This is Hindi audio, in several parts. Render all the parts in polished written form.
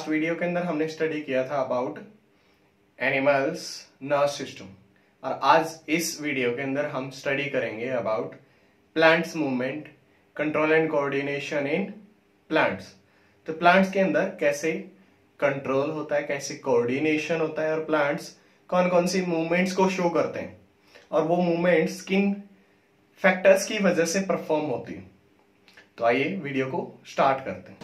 लास्ट वीडियो के अंदर हमने स्टडी किया था अबाउट एनिमल्स नर्व सिस्टम, और आज इस वीडियो के अंदर हम स्टडी करेंगे about plants movement, control and coordination in plants. तो प्लांट्स के अंदर कैसे कंट्रोल होता है, कैसे कोऑर्डिनेशन होता है, और प्लांट्स कौन कौन सी मूवमेंट्स को शो करते हैं, और वो मूवमेंट्स किन फैक्टर्स की वजह से परफॉर्म होती है। तो आइए वीडियो को स्टार्ट करते हैं।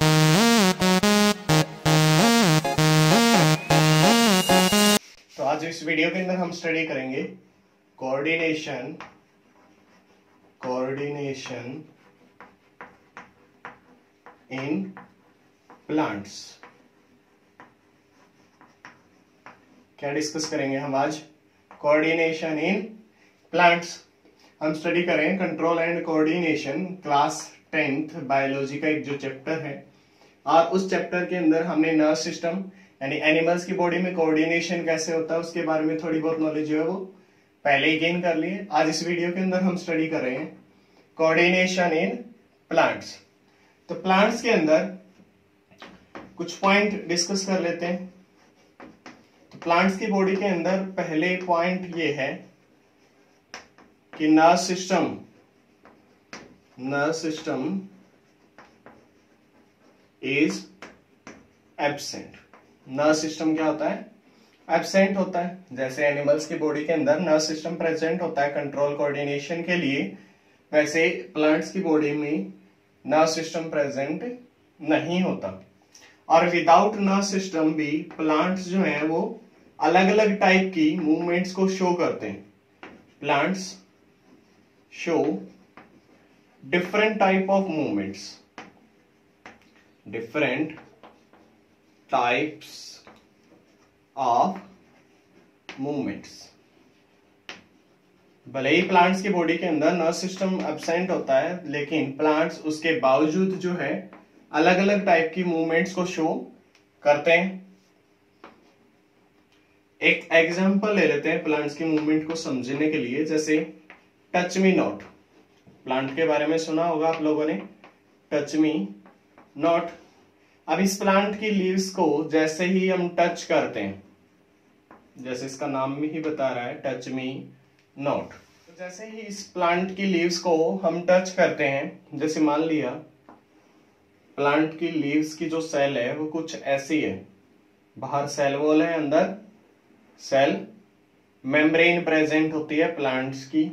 तो आज इस वीडियो के अंदर हम स्टडी करेंगे कोऑर्डिनेशन इन प्लांट्स। क्या डिस्कस करेंगे हम आज? Coordination in plants. हम स्टडी करें control and coordination, class 10th biology का एक जो चैप्टर है, और उस चैप्टर के अंदर हमने नर्व सिस्टम यानी एनिमल्स की बॉडी में कोऑर्डिनेशन कैसे होता है उसके बारे में थोड़ी बहुत नॉलेज जो है वो पहले ही गेन कर लिए। आज इस वीडियो के अंदर हम स्टडी कर रहे हैं कोऑर्डिनेशन इन प्लांट्स। तो प्लांट्स के अंदर कुछ पॉइंट डिस्कस कर लेते हैं। तो प्लांट्स की बॉडी के अंदर पहले पॉइंट ये है कि nerve system is absent. Nerve system क्या होता है? एब्सेंट होता है। जैसे एनिमल्स की बॉडी के अंदर नर्व सिस्टम प्रेजेंट होता है कंट्रोल कोऑर्डिनेशन के लिए, वैसे प्लांट्स की बॉडी में नर्व सिस्टम प्रेजेंट नहीं होता। और विदाउट नर्व सिस्टम भी प्लांट्स जो है वो अलग अलग टाइप की मूवमेंट्स को शो करते हैं। Plants show different type of movements, different types of movements। भले ही प्लांट्स की बॉडी के अंदर नर्व सिस्टम एब्सेंट होता है, लेकिन प्लांट्स उसके बावजूद जो है अलग अलग टाइप की मूवमेंट्स को शो करते हैं। एक एग्जांपल ले लेते हैं प्लांट्स की मूवमेंट को समझने के लिए। जैसे टच मी नॉट, प्लांट के बारे में सुना होगा आप लोगों ने, टच मी नॉट। अब इस प्लांट की लीव्स को जैसे ही हम टच करते हैं, जैसे इसका नाम ही बता रहा है टच मी नॉट, तो जैसे ही इस प्लांट की लीव्स को हम टच करते हैं, जैसे मान लिया प्लांट की लीव्स की जो सेल है वो कुछ ऐसी है, बाहर सेल वॉल है, अंदर सेल मेम्ब्रेन प्रेजेंट होती है प्लांट्स की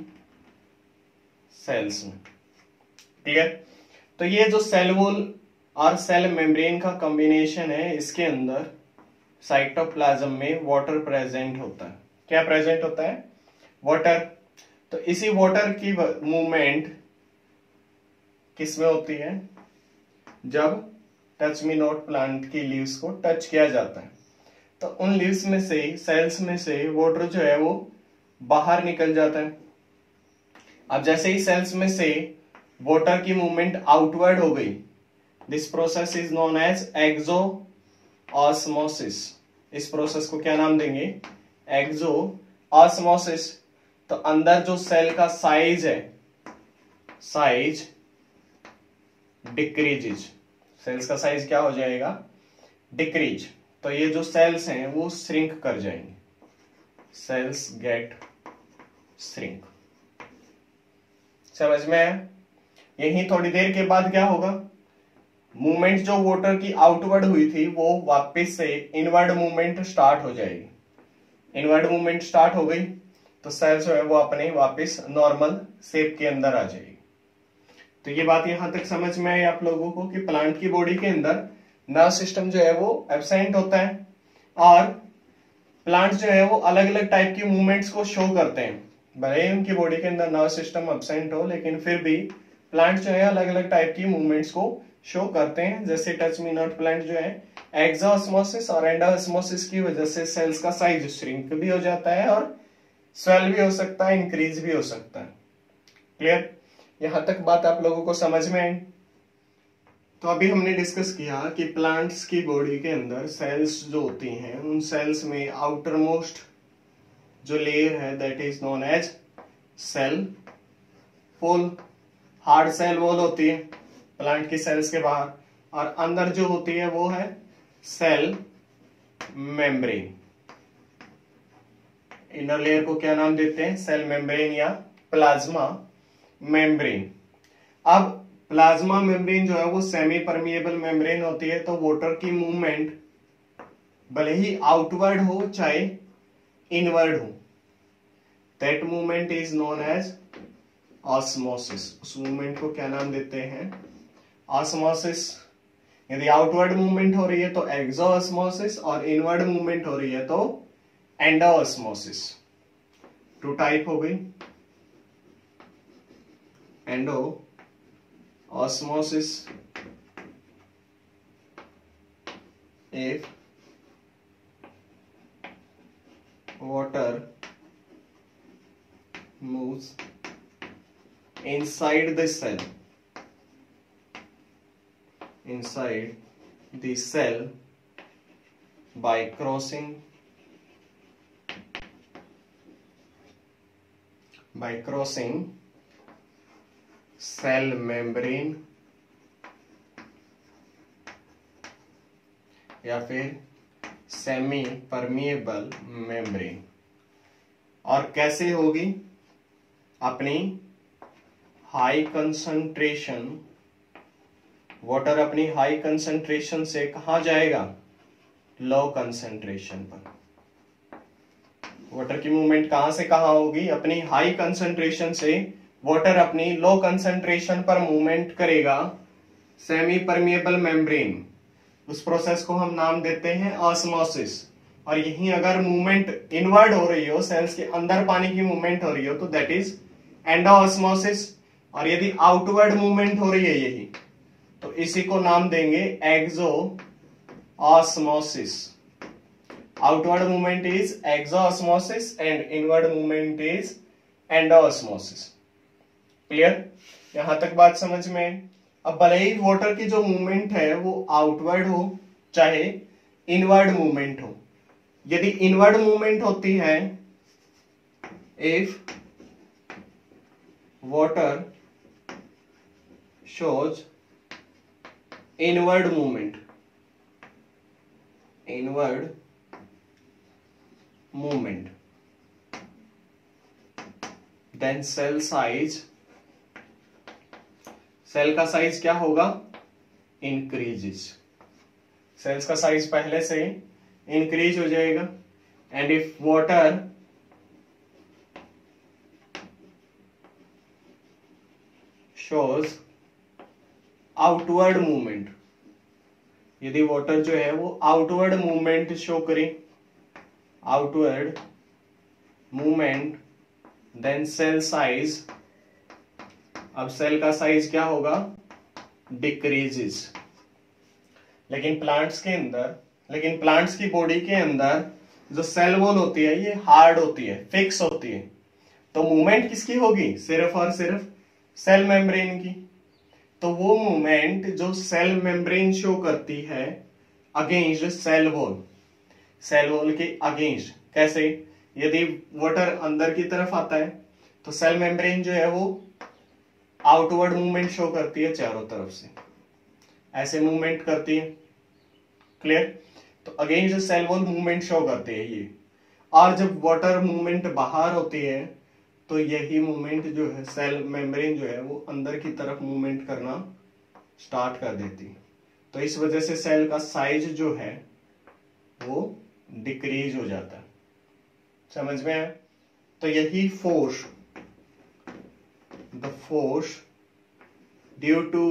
सेल्स में। क्लियर? तो ये जो सेल वॉल और सेल मेम्ब्रेन का कॉम्बिनेशन है, इसके अंदर साइटोप्लाज्म में वाटर प्रेजेंट होता है। क्या प्रेजेंट होता है? वाटर। तो इसी वाटर की मूवमेंट किसमें होती है? जब टच मी नॉट प्लांट की लीव्स को टच किया जाता है, तो उन लीव्स में से, सेल्स में से वाटर जो है वो बाहर निकल जाता है। अब जैसे ही सेल्स में से वाटर की मूवमेंट आउटवर्ड हो गई, this process is known as exosmosis. इस प्रोसेस को क्या नाम देंगे? एक्सोऑस्मोसिस। तो अंदर जो सेल का साइज है, साइज डिक्रीजेज। सेल्स का साइज क्या हो जाएगा? डिक्रीज। तो ये जो सेल्स हैं वो श्रिंक कर जाएंगे, सेल्स गेट श्रिंक। समझ में आया? यही थोड़ी देर के बाद क्या होगा? मूवमेंट जो वाटर की आउटवर्ड हुई थी वो वापस से इनवर्ड मूवमेंट स्टार्ट हो जाएगी। इनवर्ड मूवमेंट स्टार्ट हो गई तो सेल जो है वो अपने वापस नॉर्मल शेप के अंदर आ जाएगी। तो ये बात यहां तक समझ में आई आप लोगों को कि प्लांट की बॉडी के अंदर नर्व सिस्टम जो है वो एब्सेंट होता है, और प्लांट जो है वो अलग अलग टाइप की मूवमेंट्स को शो करते हैं। भले ही उनकी बॉडी के अंदर नर्व सिस्टम एब्सेंट हो, लेकिन फिर भी प्लांट जो है अलग अलग टाइप की मूवमेंट्स को शो करते हैं। जैसे टच मी नॉट प्लांट जो है एक्सोऑस्मोसिस और एंडोऑस्मोसिस की वजह से सेल्स का साइज श्रिंक भी हो जाता है, और स्वेल भी हो सकता है, इंक्रीज भी हो सकता है। क्लियर? यहां तक बात आप लोगों को समझ में आई? तो अभी हमने डिस्कस किया कि प्लांट्स की बॉडी के अंदर सेल्स जो होती हैं, उन सेल्स में आउटर मोस्ट जो लेयर है that is known as cell wall. Hard cell wall होती है प्लांट की सेल्स के बाहर, और अंदर जो होती है वो है सेल मेम्ब्रेन। इनर लेयर को क्या नाम देते हैं? सेल मेम्ब्रेन या प्लाज्मा मेम्ब्रेन। अब प्लाज्मा मेम्ब्रेन जो है वो सेमी परमिएबल मेम्ब्रेन होती है, तो वाटर की मूवमेंट भले ही आउटवर्ड हो चाहे इनवर्ड हो, that movement is known as osmosis. उस मूवमेंट को क्या नाम देते हैं? ऑस्मोसिस। यदि आउटवर्ड मूवमेंट हो रही है तो एक्सोऑस्मोसिस, और इनवर्ड मूवमेंट हो रही है तो एंडोऑस्मोसिस। टू टाइप हो गई, endo osmosis if water moves inside the cell by crossing cell membrane या फिर सेमी परमिएबल मेम्ब्रेन। और कैसे होगी? अपनी हाई कंसंट्रेशन, वाटर अपनी हाई कंसंट्रेशन से कहां जाएगा? लो कंसंट्रेशन पर। वाटर की मूवमेंट कहां से कहां होगी? अपनी हाई कंसंट्रेशन से वाटर अपनी लो कंसंट्रेशन पर मूवमेंट करेगा सेमी परमिएबल मेम्ब्रेन। उस प्रोसेस को हम नाम देते हैं ऑस्मोसिस। और यही अगर मूवमेंट इनवर्ड हो रही हो, सेल्स के अंदर पानी की मूवमेंट हो रही हो, तो दैट इज एंडोऑस्मोसिस। और यदि आउटवर्ड मूवमेंट हो रही है यही, तो इसी को नाम देंगे exosmosis. Outward movement is exosmosis and inward movement is endosmosis. Clear? यहां तक बात समझ में? अब भले ही वाटर की जो मूवमेंट है वो आउटवर्ड हो चाहे इनवर्ड मूवमेंट हो, यदि इनवर्ड मूवमेंट होती है, if water shows inward movement then cell का साइज क्या होगा? इंक्रीजेस। सेल्स का साइज पहले से इंक्रीज हो जाएगा। And if water shows outward movement, यदि वाटर जो है वो आउटवर्ड मूवमेंट शो करे, outward movement, then cell size, अब सेल का साइज क्या होगा? डिक्रीजेस। लेकिन प्लांट्स की बॉडी के अंदर जो सेल वॉल होती है ये हार्ड होती है, फिक्स होती है, तो मूवमेंट किसकी होगी? सिर्फ और सिर्फ सेल मेम्ब्रेन की। तो वो मूवमेंट जो सेल मेम्ब्रेन शो करती है अगेंस्ट सेल वॉल के अगेंस्ट। कैसे? यदि वाटर अंदर की तरफ आता है तो सेल मेम्ब्रेन जो है वो आउटवर्ड मूवमेंट शो करती है चारों तरफ से, ऐसे मूवमेंट करती है। क्लियर? तो against cell wall movement show करती है ये। और जब वाटर मूवमेंट बाहर होती है तो यही मूवमेंट जो है सेल मेम्ब्रेन जो है वो अंदर की तरफ मूवमेंट करना स्टार्ट कर देती है। तो इस वजह से सेल का साइज जो है वो डिक्रीज हो जाता है। समझ में आया? तो यही force, the force due to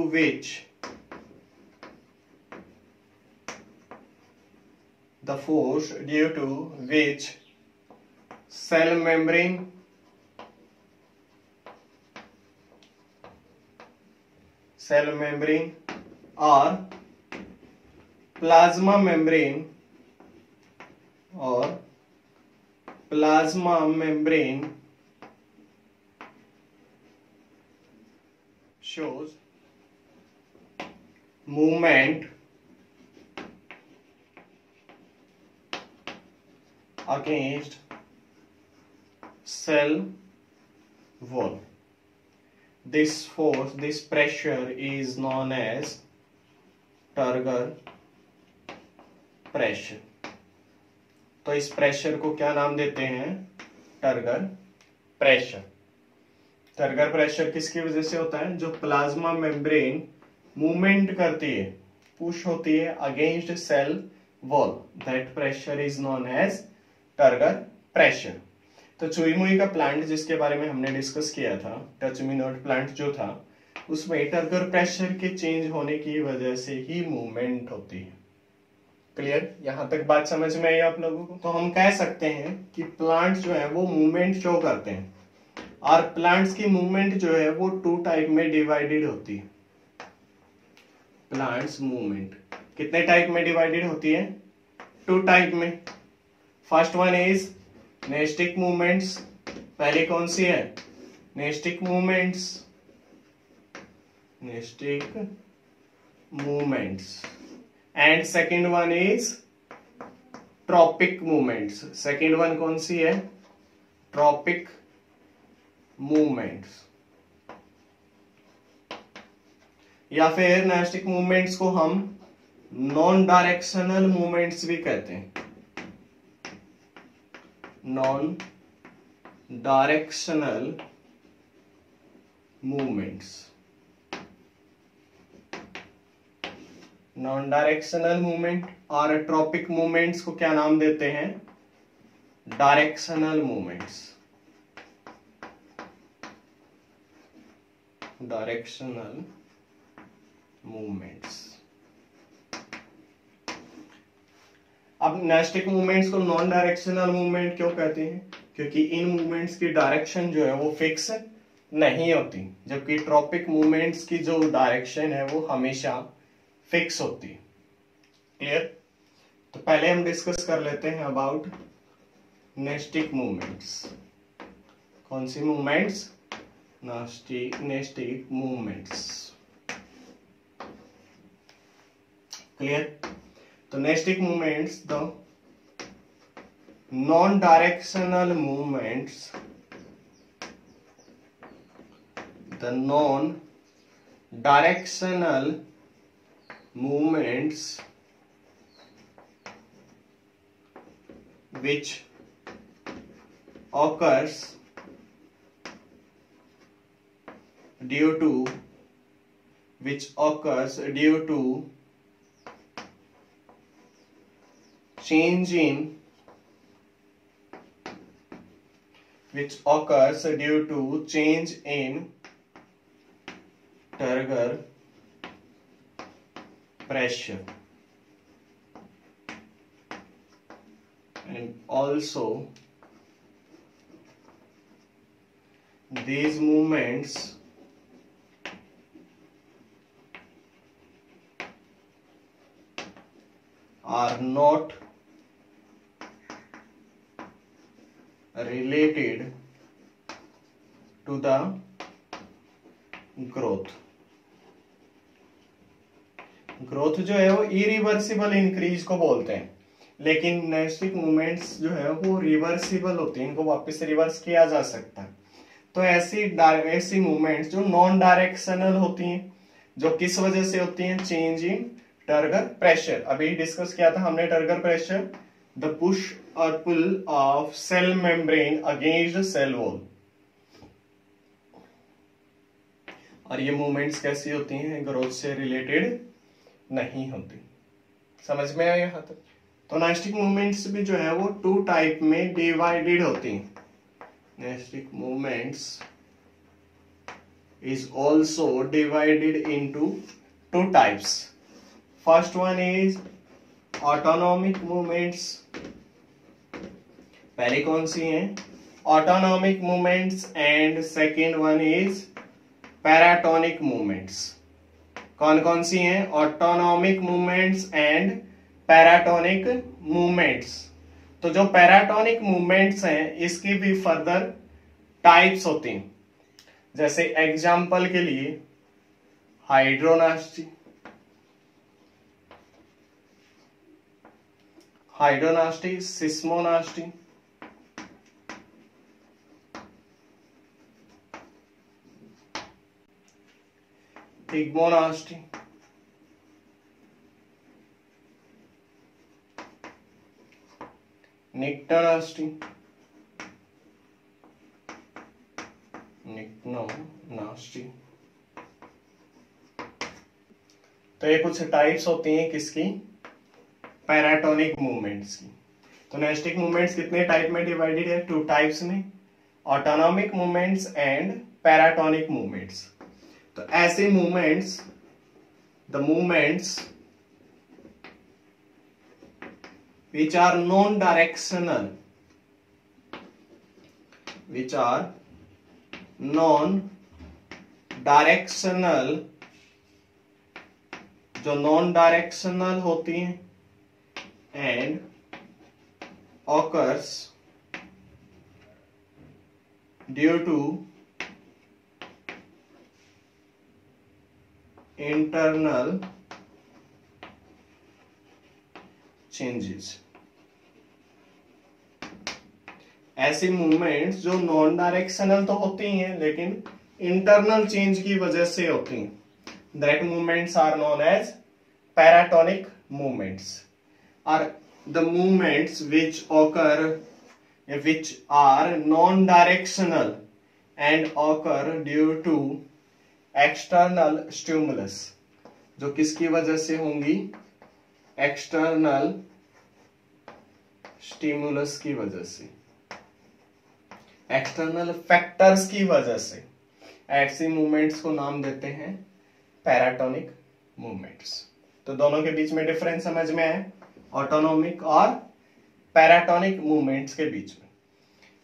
which cell membrane or plasma membrane shows movement against cell wall. This pressure is known as Turgor pressure. तो इस प्रेशर को क्या नाम देते हैं? Turgor pressure. टर्गर प्रेशर किसकी वजह से होता है? जो प्लाज्मा मेम्ब्रेन मूवमेंट करती है, पुश होती है against cell wall, that pressure is known as turgor pressure. तो चुई मुई का प्लांट जिसके बारे में हमने डिस्कस किया था, टच मी नॉट प्लांट जो था, उसमें टर्गर प्रेशर के चेंज होने की वजह से ही मूवमेंट होती है। क्लियर? यहां तक बात समझ में आई आप लोगों को? तो हम कह सकते हैं कि प्लांट जो है वो मूवमेंट शो करते हैं, और प्लांट्स की मूवमेंट जो है वो 2 टाइप में डिवाइडेड होती है। प्लांट्स मूवमेंट कितने टाइप में डिवाइडेड होती है? 2 टाइप में। First one is nastic movements. पहली कौन सी है? Nastic movements. Nastic movements. And second one is tropic movements. Second one कौन सी है? Tropic movements. या फिर नेस्टिक मूवमेंट्स को हम नॉन डायरेक्शनल मूवमेंट्स भी कहते हैं। Non directional movements. Non directional movement और ट्रॉपिक मूवमेंट्स को क्या नाम देते हैं? Directional movements. Directional movements. अब नेस्टिक मूवमेंट्स को नॉन डायरेक्शनल मूवमेंट क्यों कहते हैं? क्योंकि इन मूवमेंट्स की डायरेक्शन जो है वो फिक्स नहीं होती, जबकि ट्रॉपिक मूवमेंट्स की जो डायरेक्शन है वो हमेशा फिक्स होती है। क्लियर? तो पहले हम डिस्कस कर लेते हैं अबाउट नेस्टिक मूवमेंट्स। कौन सी मूवमेंट्स? Nastic movements. क्लियर? तो nastic movements, the non directional movements, the non-directional movements which occurs due to change in Turger pressure, and also these movements are not related to the growth. Growth जो है वो इरिवर्सिबल इंक्रीज को बोलते हैं, लेकिन नेस्टिक मूवमेंट्स जो है वो रिवर्सिबल होती हैं, इनको वापस रिवर्स किया जा सकता है। तो ऐसी मूवमेंट्स जो नॉन डायरेक्शनल होती हैं, जो किस वजह से होती हैं? Change in turgor pressure. अभी डिस्कस किया था हमने टर्गर प्रेशर, द पुश और pull of cell membrane against cell wall. और ये मूवमेंट्स कैसी होती हैं? ग्रोथ से रिलेटेड नहीं होती। समझ में आया यहां तक? तो नेस्टिक मूवमेंट्स भी जो है वो 2 टाइप में डिवाइडेड होती हैं। Nastic movements is also divided into 2 types. First one is autonomic movements. पहली कौन सी है? Autonomic movements, and second one is paratonic movements. कौन कौन सी हैं? Autonomic movements and paratonic movements. तो जो पैराटोनिक मूवमेंट्स हैं इसकी भी फर्दर टाइप्स होती हैं। जैसे एग्जाम्पल के लिए हाइड्रोनास्टी, सिस्मोनास्टी, थिग्मोनास्टी, निक्टोनास्टी, निक्टोनास्टी। तो ये कुछ टाइप्स होती हैं किसकी, पैराटोनिक मूवमेंट्स की। तो नास्टिक मूवमेंट्स कितने टाइप में डिवाइडेड है, 2 टाइप्स में, autonomic movements and paratonic movements. तो ऐसे movements, the movements which are non-directional, which are non-directional, जो नॉन डायरेक्शनल होती हैं, and occurs due to internal changes. ऐसी मूवमेंट्स जो नॉन डायरेक्शनल तो होती हैं लेकिन इंटरनल चेंज की वजह से होती हैं, that movements are known as paratonic movements. Are the movements which are non directional and occur due to external stimulus, जो किसकी वजह से होंगी, एक्सटर्नल स्टिमुलस की वजह से, एक्सटर्नल फैक्टर्स की वजह से। ऐसी मूवमेंट्स को नाम देते हैं पैराटोनिक मूवमेंट्स। तो दोनों के बीच में डिफरेंस समझ में आया, ऑटोनॉमिक और पैराटोनिक मूवमेंट्स के बीच में।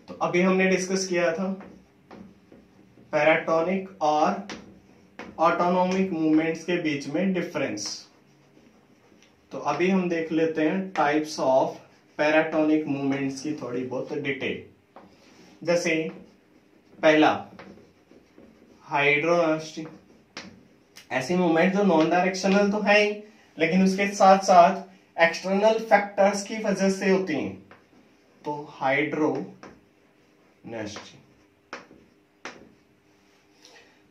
तो अभी हमने डिस्कस किया था पैराटोनिक और ऑटोनॉमिक मूवमेंट्स के बीच में डिफरेंस। तो अभी हम देख लेते हैं टाइप्स ऑफ पैराटोनिक मूवमेंट्स की थोड़ी बहुत डिटेल। जैसे पहला हाइड्रोनास्टी, ऐसी मूवमेंट जो नॉन डायरेक्शनल तो है ही लेकिन उसके साथ साथ एक्सटर्नल फैक्टर्स की वजह से होती हैं, तो hydronasty.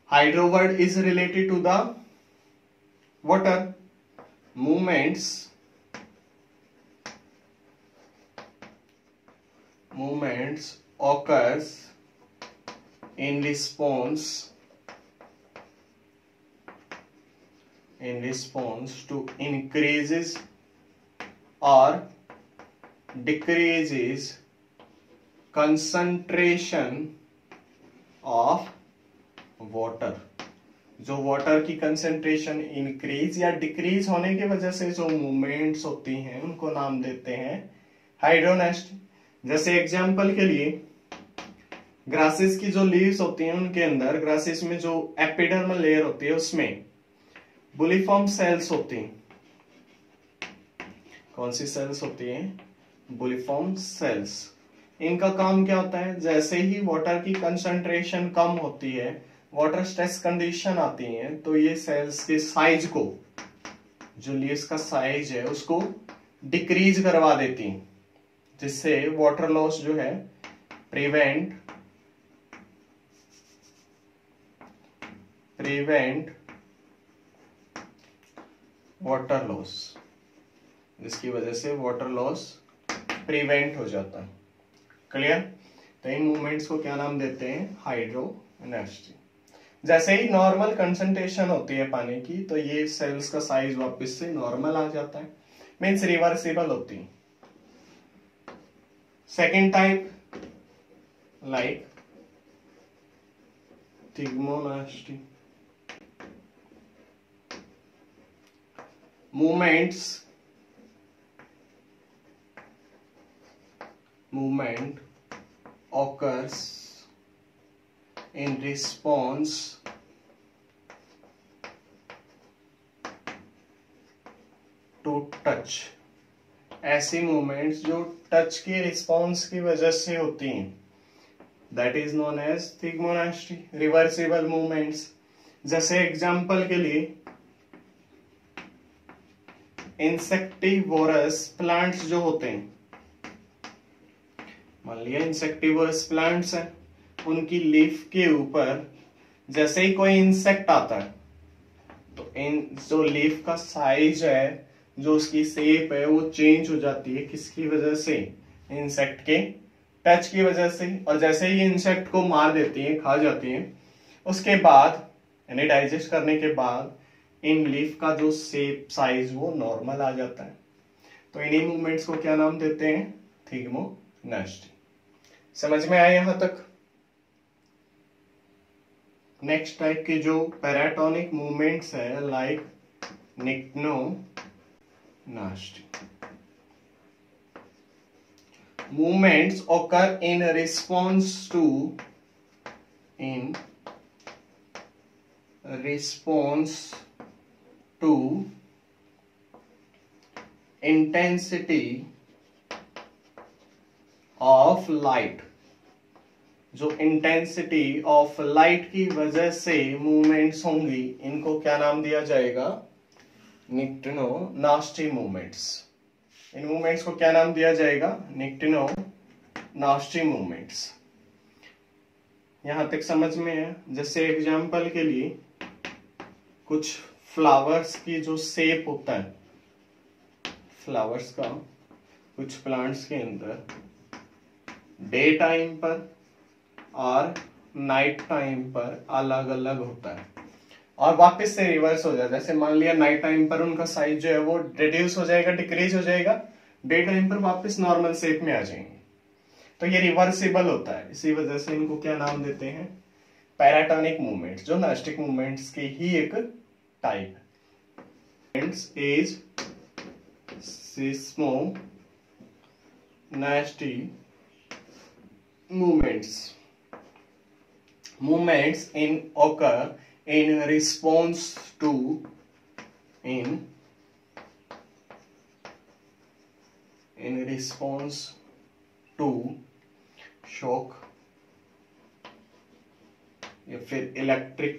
Hydro word is related to the water movements occurs in response to increases or decreases concentration of water। जो वाटर की कंसेंट्रेशन इंक्रीज या डिक्रीज होने की वजह से जो मूवमेंट्स होती हैं उनको नाम देते हैं हाइड्रोनास्टी। जैसे एग्जांपल के लिए ग्रासेस की जो लीव्स होती हैं उनके अंदर, ग्रासेस में जो एपिडर्मल लेयर होती है उसमें बुलिफॉर्म सेल्स होती हैं। कौन सी सेल्स होती हैं, बुलिफॉर्म सेल्स। इनका काम क्या होता है, जैसे ही वाटर की कंसंट्रेशन कम होती है, वाटर स्ट्रेस कंडीशन आती है, तो ये सेल्स के साइज को, जो लीव्स का साइज है उसको डिक्रीज करवा देती हैं, जिससे वाटर लॉस जो है प्रिवेंट वाटर लॉस, जिसकी वजह से वाटर लॉस प्रिवेंट हो जाता है। क्लियर। तो इन मूवमेंट्स को क्या नाम देते हैं, हाइड्रोनास्टी। जैसे ही नॉर्मल कंसंट्रेशन होती है पानी की, तो ये सेल्स का साइज वापस से नॉर्मल आ जाता है, मीन्स रिवर्सिबल होती है। Second type like thigmonasty, movement occurs in response to touch। ऐसी मूवमेंट्स जो टच के रिस्पॉन्स की वजह से होती हैं, that is known as thigmonasty, reversible movements. जैसे एग्जांपल के लिए इंसेक्टिवोरस प्लांट्स जो होते हैं, मान लिया इंसेक्टिवोरस प्लांट्स हैं, उनकी लीफ के ऊपर जैसे ही कोई इंसेक्ट आता है, तो इन जो लीफ का साइज है, जो उसकी शेप है, वो चेंज हो जाती है। किसकी वजह से, इंसेक्ट के टच की वजह से, और जैसे ही इंसेक्ट को मार देती है, खा जाती है, उसके बाद यानी डाइजेस्ट करने के बाद इन लीफ का जो शेप साइज वो नॉर्मल आ जाता है। तो इन्हीं मूवमेंट्स को क्या नाम देते हैं? थिग्मोनास्टी। समझ में आया यहां तक? नेक्स्ट टाइप के जो पैराटोनिक मूवमेंट्स है like nyctinasty. movements occur in response to intensity of light। जो इंटेंसिटी ऑफ लाइट की वजह से मूवमेंट्स होंगी, इनको क्या नाम दिया जाएगा? निक्टेनोनास्टी मूवमेंट्स। इन मूवमेंट्स को क्या नाम दिया जाएगा? निक्टेनोनास्टी मूवमेंट्स। यहां तक समझ में है? जैसे एग्जांपल के लिए कुछ फ्लावर्स की जो शेप होता है, फ्लावर्स का कुछ प्लांट्स के अंदर डे टाइम पर और नाइट टाइम पर अलग अलग होता है और वापस से रिवर्स हो जाता है। जैसे मान लिया नाइट टाइम पर उनका साइज जो है वो रिड्यूस हो जाएगा, डिक्रीज हो जाएगा, डे टाइम पर वापस नॉर्मल शेप में आ जाएंगे। तो ये रिवर्सिबल होता है, इसी वजह से इनको क्या नाम देते हैं? पैराटोनिक मूवमेंट्स, जो नास्टिक मूवमेंट्स की ही एक टाइप है। Is seismonasty movements occur in response to shock या फिर इलेक्ट्रिक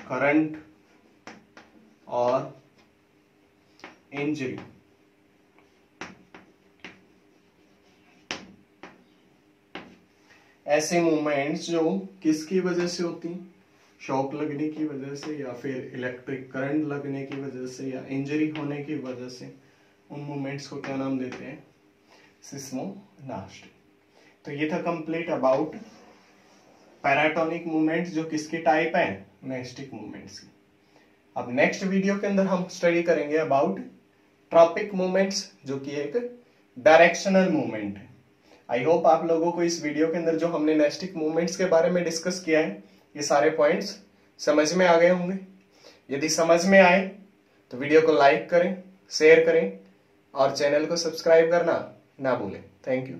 करंट और इंजरी। ऐसे मूवमेंट्स जो किसकी वजह से होती हैं? शॉक लगने की वजह से या फिर इलेक्ट्रिक करंट लगने की वजह से या इंजरी होने की वजह से, उन मूवमेंट्स को क्या नाम देते हैं? सिस्मोनास्टी। तो ये था कंप्लीट अबाउट पैराटोनिक मूवमेंट्स, जो किसकी टाइप है? नास्टिक मूवमेंट्स की। अब नेक्स्ट वीडियो के अंदर हम स्टडी करेंगे अबाउट ट्रॉपिक मूवमेंट्स, जो कि एक डायरेक्शनल मूवमेंट है। आई होप आप लोगों को इस वीडियो के अंदर जो हमने नास्टिक मूवमेंट्स के बारे में डिस्कस किया है, ये सारे पॉइंट्स समझ में आ गए होंगे। यदि समझ में आए तो वीडियो को लाइक करें, शेयर करें और चैनल को सब्सक्राइब करना ना भूलें। Thank you.